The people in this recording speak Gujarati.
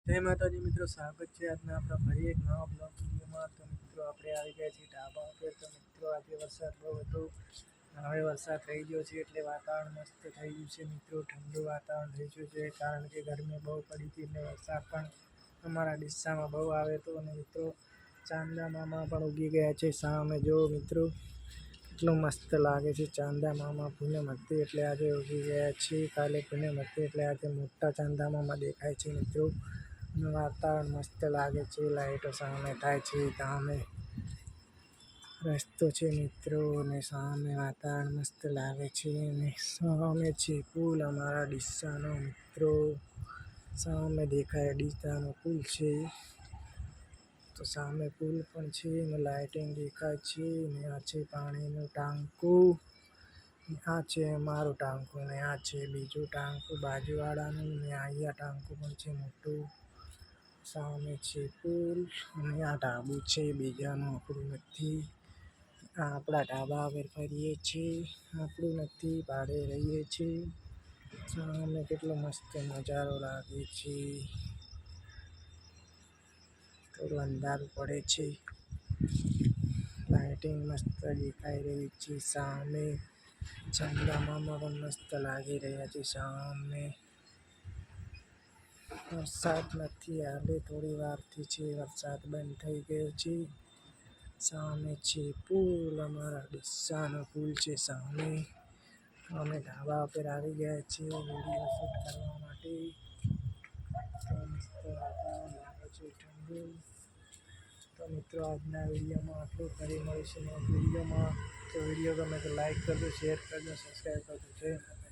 જય માતાજી મિત્રો, સ્વાગત છે આજના આપણા ફરી એક નવા બ્લોગ વિડીયોમાં. તો મિત્રો આપણે આવી ગયા છીએ ઢાબા પર. તો મિત્રો આજે વરસાદ બહુ હતો, હવે વરસાદ થઈ ગયો છે એટલે વાતાવરણ મસ્ત થઈ ગયું છે મિત્રો. ઠંડુ વાતાવરણ થઈ ગયું છે કારણ કે ગરમી બહુ પડી હતી એટલે વરસાદ પણ અમારા ડીસામાં બહુ આવે તો. અને મિત્રો ચાંદા મામા પણ ઉગી ગયા છે સામે, જો મિત્રો એટલું મસ્ત લાગે છે. ચાંદા મામા પૂનમ હતી એટલે આજે ઉગી ગયા છે, કાલે પૂનમ હતી એટલે આજે મોટા ચાંદા મામા દેખાય છે મિત્રો. વાતાવરણ મસ્ત લાગે છે, લાઈટો સામે થાય છે, સામે રસ્તો છે મિત્રો અને સામે વાતાવરણ મસ્ત લાગે છે. અને સામે છે પુલ અમારા ડીસાનો મિત્રો, સામે દેખાય ડીસાનો પુલ છે. તો સામે પુલ પણ છે અને લાઇટિંગ દેખાય છે ને આ છે પાણીનું ટાંકું, આ છે અમારું ટાંકું ને આ છે બીજું ટાંકું બાજુવાળાનું ને અહીંયા ટાંકું પણ છે મોટું. સામે છે પુલ અને આ ઢાબુ છે, બીજાનું આપણું નથી. આ આપણા ઢાબા પર ફરીએ છીએ, આપણું નથી, ભાડે રહીએ છીએ. સામે કેટલો મસ્ત નજારો લાગે છે, થોડું અંધારું પડે છે, લાઇટિંગ મસ્ત દેખાઈ રહી છે. સામે ચાંદા મામા પણ મસ્ત લાગી રહ્યા છે. સામે વરસાદ નથી, હાલે થોડી વારથી છે વરસાદ બંધ થઈ ગયો છે. સામે છે પુલ, અમારા ડીસાનો પુલ છે સામે. અમે ઢાબા પર આવી ગયા છીએ વિડીયો શૂટ કરવા માટે. મસ્ત વાતાવરણ લાગે છે, ઠંડુ. તો મિત્રો આજના વિડીયોમાં આટલું, ફરી મળીશું વિડીયોમાં. તો વિડીયો ગમે તો લાઈક કરજો, શેર કરજો, સબસ્ક્રાઈબ કરજો. જય માતા.